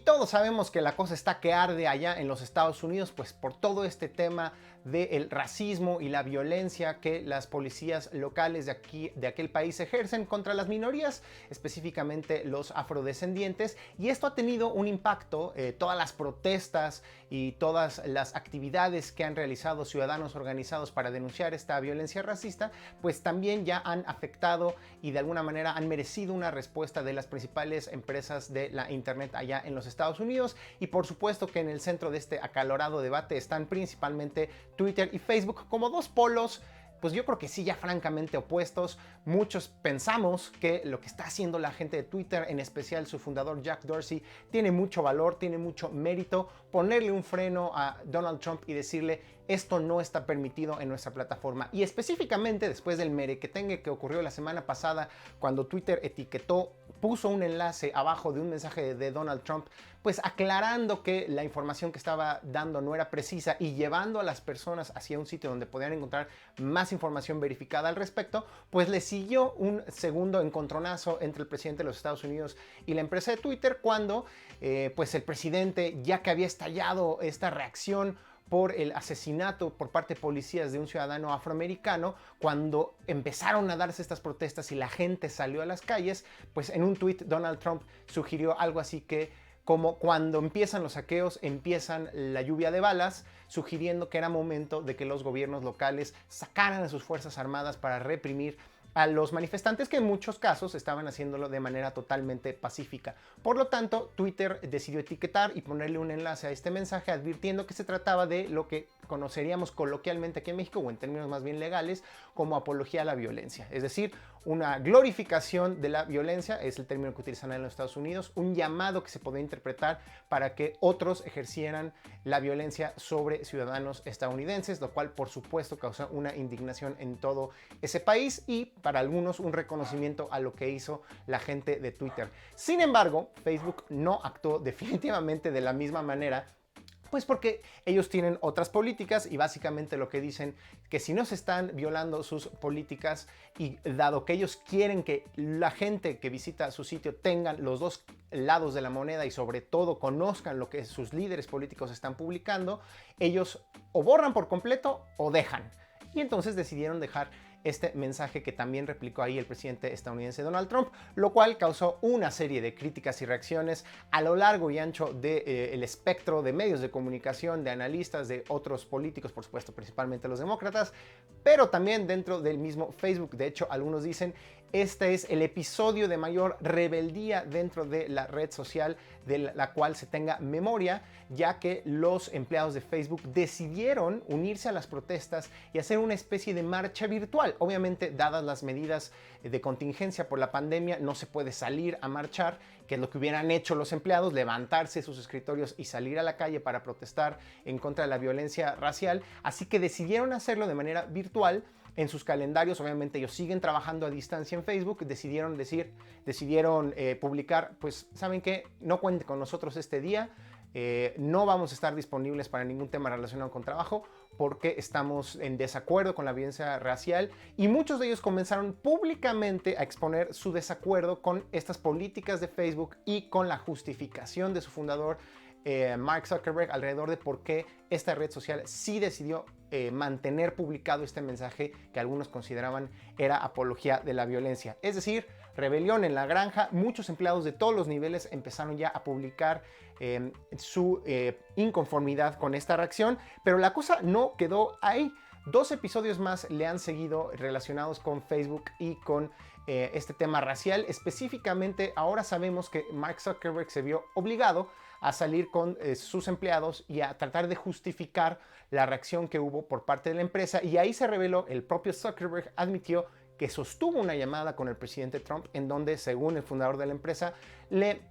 todos sabemos que la cosa está que arde allá en los Estados Unidos, pues por todo este tema del racismo y la violencia que las policías locales de aquel país ejercen contra las minorías, específicamente los afrodescendientes. Y esto ha tenido un impacto, todas las protestas y todas las actividades que han realizado ciudadanos organizados para denunciar esta violencia racista, pues también ya han afectado y de alguna manera han merecido una respuesta de las principales empresas de la internet allá en los Estados Unidos. Y por supuesto que en el centro de este acalorado debate están principalmente Twitter y Facebook como dos polos, pues yo creo que sí, ya francamente opuestos. Muchos pensamos que lo que está haciendo la gente de Twitter, en especial su fundador Jack Dorsey, tiene mucho valor, tiene mucho mérito. Ponerle un freno a Donald Trump y decirle esto no está permitido en nuestra plataforma. Y específicamente después del merequetengue que ocurrió la semana pasada, cuando Twitter puso un enlace abajo de un mensaje de Donald Trump, pues aclarando que la información que estaba dando no era precisa y llevando a las personas hacia un sitio donde podían encontrar más información verificada al respecto, pues le siguió un segundo encontronazo entre el presidente de los Estados Unidos y la empresa de Twitter cuando pues el presidente, ya que había estallado esta reacción por el asesinato por parte de policías de un ciudadano afroamericano, cuando empezaron a darse estas protestas y la gente salió a las calles, pues en un tuit Donald Trump sugirió algo así que como cuando empiezan los saqueos, empiezan la lluvia de balas, sugiriendo que era momento de que los gobiernos locales sacaran a sus fuerzas armadas para reprimir a los manifestantes, que en muchos casos estaban haciéndolo de manera totalmente pacífica. Por lo tanto, Twitter decidió etiquetar y ponerle un enlace a este mensaje advirtiendo que se trataba de lo que conoceríamos coloquialmente aquí en México, o en términos más bien legales, como apología a la violencia. Es decir, una glorificación de la violencia, es el término que utilizan en los Estados Unidos, un llamado que se podía interpretar para que otros ejercieran la violencia sobre ciudadanos estadounidenses, lo cual por supuesto causó una indignación en todo ese país y para algunos un reconocimiento a lo que hizo la gente de Twitter. Sin embargo, Facebook no actuó definitivamente de la misma manera, pues porque ellos tienen otras políticas y básicamente lo que dicen que si no se están violando sus políticas y dado que ellos quieren que la gente que visita su sitio tengan los dos lados de la moneda y sobre todo conozcan lo que sus líderes políticos están publicando, ellos o borran por completo o dejan. Y entonces decidieron dejar este mensaje que también replicó ahí el presidente estadounidense Donald Trump, lo cual causó una serie de críticas y reacciones a lo largo y ancho del espectro de medios de comunicación, de analistas, de otros políticos, por supuesto, principalmente los demócratas, pero también dentro del mismo Facebook. De hecho, algunos dicen este es el episodio de mayor rebeldía dentro de la red social de la cual se tenga memoria, ya que los empleados de Facebook decidieron unirse a las protestas y hacer una especie de marcha virtual. Obviamente, dadas las medidas de contingencia por la pandemia, no se puede salir a marchar, que es lo que hubieran hecho los empleados, levantarse de sus escritorios y salir a la calle para protestar en contra de la violencia racial. Así que decidieron hacerlo de manera virtual. En sus calendarios, obviamente ellos siguen trabajando a distancia en Facebook, decidieron publicar, pues, ¿saben qué? No cuenten con nosotros este día, no vamos a estar disponibles para ningún tema relacionado con trabajo porque estamos en desacuerdo con la violencia racial, y muchos de ellos comenzaron públicamente a exponer su desacuerdo con estas políticas de Facebook y con la justificación de su fundador, Mark Zuckerberg, alrededor de por qué esta red social sí decidió mantener publicado este mensaje que algunos consideraban era apología de la violencia. Es decir, rebelión en la granja. Muchos empleados de todos los niveles empezaron ya a publicar su inconformidad con esta reacción, pero la cosa no quedó ahí. 2 episodios más le han seguido relacionados con Facebook y con este tema racial. Específicamente, ahora sabemos que Mark Zuckerberg se vio obligado a salir con sus empleados y a tratar de justificar la reacción que hubo por parte de la empresa. Y ahí se reveló, el propio Zuckerberg admitió que sostuvo una llamada con el presidente Trump en donde, según el fundador de la empresa, le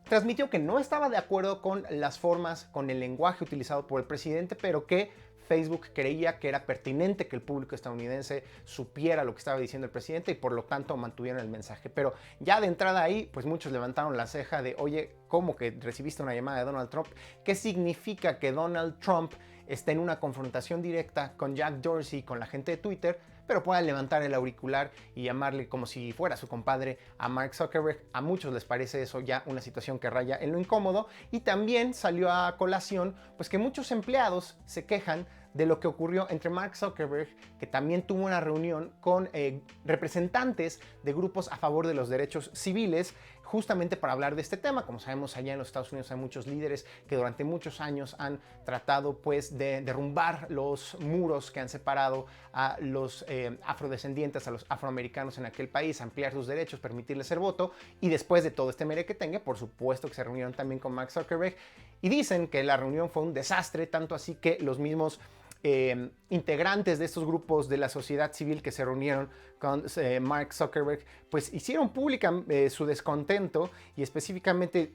transmitió que no estaba de acuerdo con las formas, con el lenguaje utilizado por el presidente, pero que Facebook creía que era pertinente que el público estadounidense supiera lo que estaba diciendo el presidente y por lo tanto mantuvieron el mensaje. Pero ya de entrada ahí, pues muchos levantaron la ceja de, oye, ¿cómo que recibiste una llamada de Donald Trump? ¿Qué significa que Donald Trump esté en una confrontación directa con Jack Dorsey, con la gente de Twitter, pero pueda levantar el auricular y llamarle como si fuera su compadre a Mark Zuckerberg. A muchos les parece eso ya una situación que raya en lo incómodo, y también salió a colación pues que muchos empleados se quejan de lo que ocurrió entre Mark Zuckerberg, que también tuvo una reunión con representantes de grupos a favor de los derechos civiles, justamente para hablar de este tema. Como sabemos, allá en los Estados Unidos hay muchos líderes que durante muchos años han tratado pues de derrumbar los muros que han separado a los afrodescendientes, a los afroamericanos en aquel país, ampliar sus derechos, permitirles el voto. Y después de todo este merequetengue, por supuesto que se reunieron también con Mark Zuckerberg, y dicen que la reunión fue un desastre, tanto así que los mismos integrantes de estos grupos de la sociedad civil que se reunieron con Mark Zuckerberg pues hicieron pública su descontento, y específicamente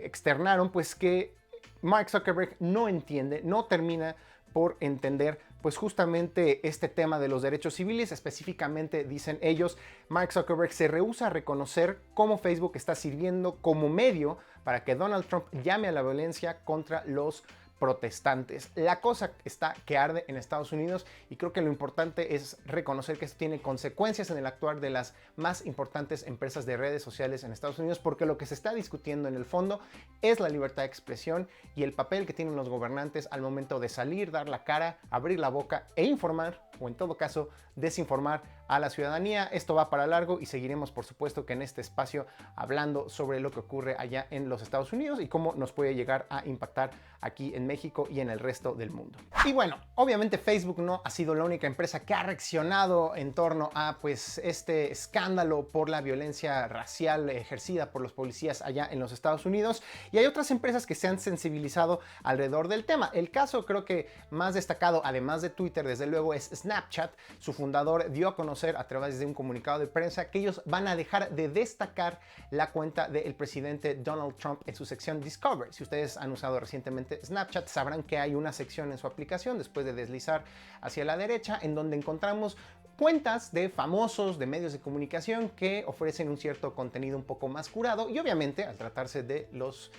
externaron pues que Mark Zuckerberg no entiende, no termina por entender pues justamente este tema de los derechos civiles. Específicamente, dicen ellos, Mark Zuckerberg se rehúsa a reconocer cómo Facebook está sirviendo como medio para que Donald Trump llame a la violencia contra los protestantes. La cosa está que arde en Estados Unidos, y creo que lo importante es reconocer que esto tiene consecuencias en el actuar de las más importantes empresas de redes sociales en Estados Unidos, porque lo que se está discutiendo en el fondo es la libertad de expresión y el papel que tienen los gobernantes al momento de salir, dar la cara, abrir la boca e informar, o en todo caso desinformar a la ciudadanía. Esto va para largo y seguiremos, por supuesto, que en este espacio hablando sobre lo que ocurre allá en los Estados Unidos y cómo nos puede llegar a impactar aquí en México y en el resto del mundo. Y bueno, obviamente Facebook no ha sido la única empresa que ha reaccionado en torno a pues este escándalo por la violencia racial ejercida por los policías allá en los Estados Unidos, y hay otras empresas que se han sensibilizado alrededor del tema. El caso creo que más destacado, además de Twitter, desde luego es Snapchat. Su fundador dio a conocer a través de un comunicado de prensa que ellos van a dejar de destacar la cuenta del presidente Donald Trump en su sección Discover. Si ustedes han usado recientemente Snapchat, sabrán que hay una sección en su aplicación, después de deslizar hacia la derecha, en donde encontramos cuentas de famosos, de medios de comunicación que ofrecen un cierto contenido un poco más curado, y obviamente al tratarse de los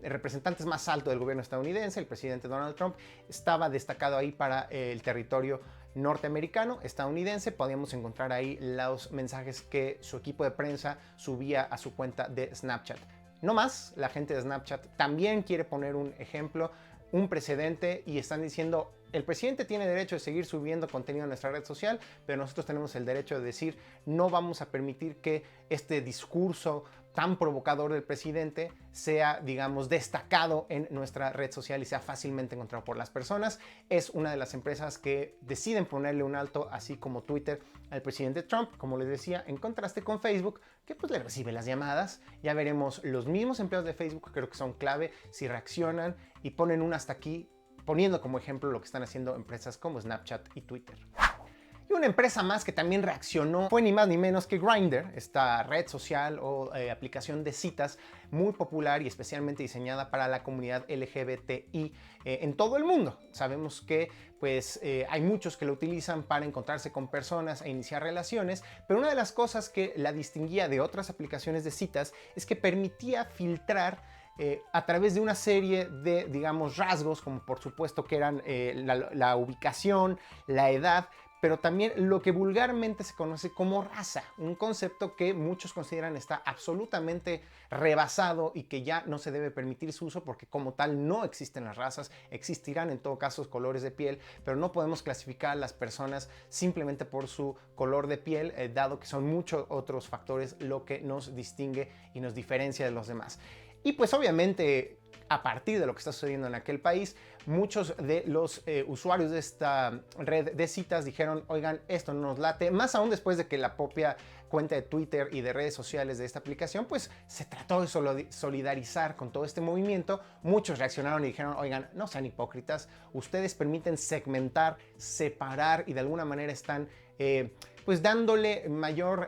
representantes más altos del gobierno estadounidense, el presidente Donald Trump estaba destacado ahí para el territorio norteamericano, estadounidense. Podíamos encontrar ahí los mensajes que su equipo de prensa subía a su cuenta de Snapchat. No más, la gente de Snapchat también quiere poner un ejemplo, un precedente, y están diciendo: el presidente tiene derecho de seguir subiendo contenido en nuestra red social, pero nosotros tenemos el derecho de decir: no vamos a permitir que este discurso tan provocador del presidente sea, digamos, destacado en nuestra red social y sea fácilmente encontrado por las personas. Es una de las empresas que deciden ponerle un alto, así como Twitter, al presidente Trump, como les decía, en contraste con Facebook, que pues le recibe las llamadas. Ya veremos, los mismos empleados de Facebook creo que son clave si reaccionan y ponen un hasta aquí, poniendo como ejemplo lo que están haciendo empresas como Snapchat y Twitter. Y una empresa más que también reaccionó fue ni más ni menos que Grindr, esta red social o aplicación de citas muy popular y especialmente diseñada para la comunidad LGBTI en todo el mundo. Sabemos que pues hay muchos que lo utilizan para encontrarse con personas e iniciar relaciones, pero una de las cosas que la distinguía de otras aplicaciones de citas es que permitía filtrar a través de una serie de, digamos, rasgos, como por supuesto que eran la ubicación, la edad, pero también lo que vulgarmente se conoce como raza, un concepto que muchos consideran está absolutamente rebasado y que ya no se debe permitir su uso, porque como tal no existen las razas. Existirán en todo caso colores de piel, pero no podemos clasificar a las personas simplemente por su color de piel, dado que son muchos otros factores lo que nos distingue y nos diferencia de los demás. Y pues obviamente, a partir de lo que está sucediendo en aquel país, muchos de los usuarios de esta red de citas dijeron: oigan, esto no nos late, más aún después de que la propia cuenta de Twitter y de redes sociales de esta aplicación pues se trató de solidarizar con todo este movimiento. Muchos reaccionaron y dijeron: oigan, no sean hipócritas, ustedes permiten segmentar, separar y de alguna manera están pues dándole mayor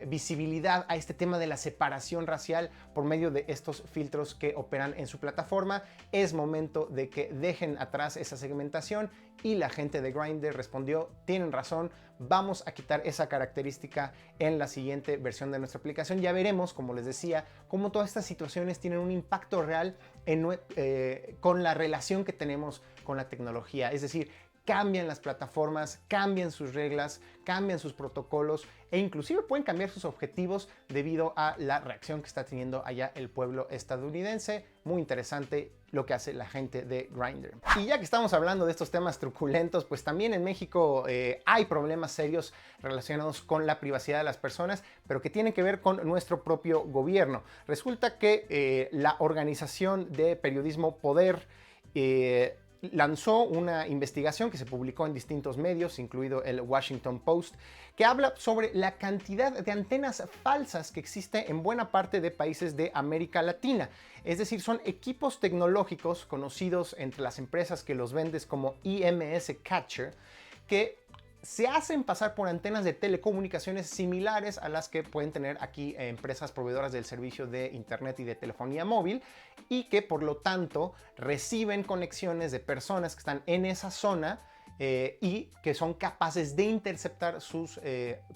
visibilidad a este tema de la separación racial por medio de estos filtros que operan en su plataforma. Es momento de que dejen atrás esa segmentación, y la gente de Grindr respondió: tienen razón, vamos a quitar esa característica en la siguiente versión de nuestra aplicación. Ya veremos, como les decía, cómo todas estas situaciones tienen un impacto real con la relación que tenemos con la tecnología. Es decir, cambian las plataformas, cambian sus reglas, cambian sus protocolos e inclusive pueden cambiar sus objetivos debido a la reacción que está teniendo allá el pueblo estadounidense. Muy interesante lo que hace la gente de Grindr. Y ya que estamos hablando de estos temas truculentos, pues también en México hay problemas serios relacionados con la privacidad de las personas, pero que tienen que ver con nuestro propio gobierno. Resulta que la organización de periodismo Poder lanzó una investigación que se publicó en distintos medios, incluido el Washington Post, que habla sobre la cantidad de antenas falsas que existe en buena parte de países de América Latina. Es decir, son equipos tecnológicos conocidos entre las empresas que los vendes como EMS Catcher, que se hacen pasar por antenas de telecomunicaciones similares a las que pueden tener aquí empresas proveedoras del servicio de internet y de telefonía móvil, y que por lo tanto reciben conexiones de personas que están en esa zona y que son capaces de interceptar sus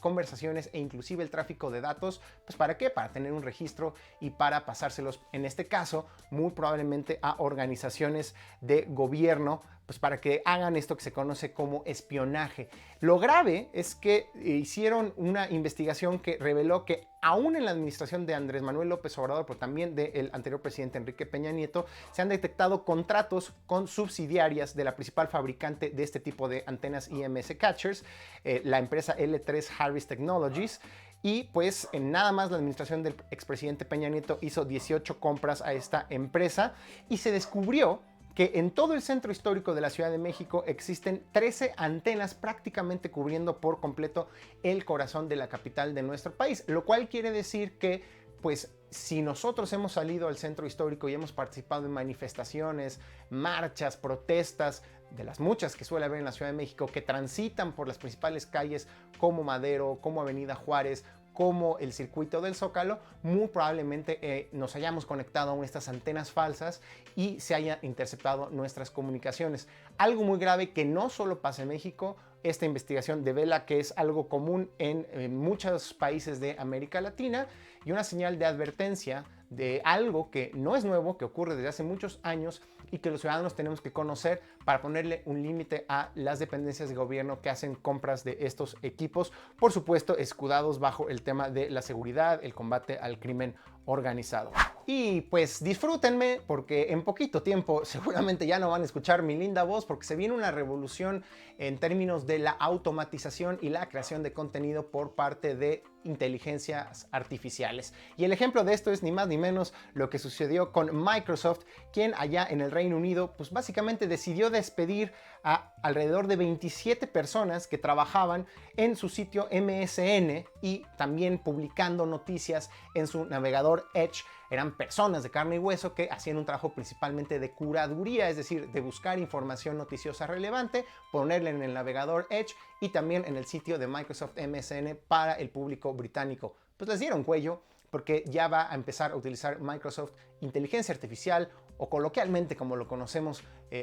conversaciones e inclusive el tráfico de datos. Pues ¿para qué? Para tener un registro y para pasárselos, en este caso, muy probablemente a organizaciones de gobierno, pues para que hagan esto que se conoce como espionaje. Lo grave es que hicieron una investigación que reveló que aún en la administración de Andrés Manuel López Obrador, pero también del anterior presidente Enrique Peña Nieto, se han detectado contratos con subsidiarias de la principal fabricante de este tipo de antenas EMS Catchers, la empresa L3 Harris Technologies. Y pues en nada más la administración del expresidente Peña Nieto hizo 18 compras a esta empresa y se descubrió que en todo el centro histórico de la Ciudad de México existen 13 antenas prácticamente cubriendo por completo el corazón de la capital de nuestro país, lo cual quiere decir que pues si nosotros hemos salido al centro histórico y hemos participado en manifestaciones, marchas, protestas, de las muchas que suele haber en la Ciudad de México, que transitan por las principales calles como Madero, como Avenida Juárez, como el circuito del Zócalo, muy probablemente nos hayamos conectado a estas antenas falsas y se haya interceptado nuestras comunicaciones. Algo muy grave que no solo pasa en México. Esta investigación devela que es algo común en muchos países de América Latina y una señal de advertencia de algo que no es nuevo, que ocurre desde hace muchos años y que los ciudadanos tenemos que conocer para ponerle un límite a las dependencias de gobierno que hacen compras de estos equipos, por supuesto escudados bajo el tema de la seguridad, el combate al crimen organizado. Y pues disfrútenme porque en poquito tiempo seguramente ya no van a escuchar mi linda voz porque se viene una revolución en términos de la automatización y la creación de contenido por parte de inteligencias artificiales. Y el ejemplo de esto es ni más ni menos lo que sucedió con Microsoft, quien allá en el Reino Unido pues básicamente decidió despedir a alrededor de 27 personas que trabajaban en su sitio MSN y también publicando noticias en su navegador Edge. Eran personas de carne y hueso que hacían un trabajo principalmente de curaduría, es decir, de buscar información noticiosa relevante, ponerla en el navegador Edge y también en el sitio de Microsoft MSN para el público británico. Pues les dieron cuello porque ya va a empezar a utilizar Microsoft inteligencia artificial o coloquialmente como lo conocemos,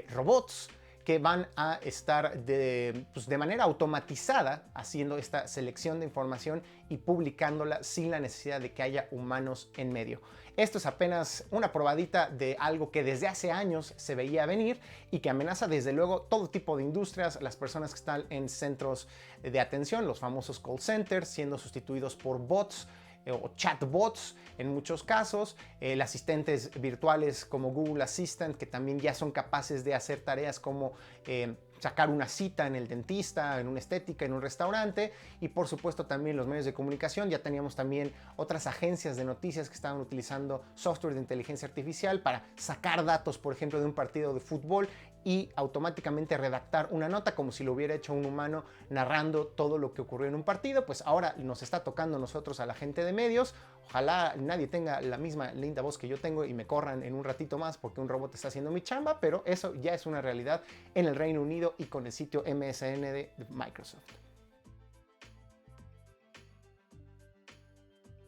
robots, que van a estar de manera automatizada haciendo esta selección de información y publicándola sin la necesidad de que haya humanos en medio. Esto es apenas una probadita de algo que desde hace años se veía venir y que amenaza desde luego todo tipo de industrias, las personas que están en centros de atención, los famosos call centers, siendo sustituidos por bots o chatbots en muchos casos, asistentes virtuales como Google Assistant, que también ya son capaces de hacer tareas como sacar una cita en el dentista, en una estética, en un restaurante, y por supuesto también los medios de comunicación. Ya teníamos también otras agencias de noticias que estaban utilizando software de inteligencia artificial para sacar datos, por ejemplo, de un partido de fútbol y automáticamente redactar una nota como si lo hubiera hecho un humano narrando todo lo que ocurrió en un partido. Pues ahora nos está tocando a nosotros, a la gente de medios. Ojalá nadie tenga la misma linda voz que yo tengo y me corran en un ratito más porque un robot está haciendo mi chamba, pero eso ya es una realidad en el Reino Unido y con el sitio MSN de Microsoft.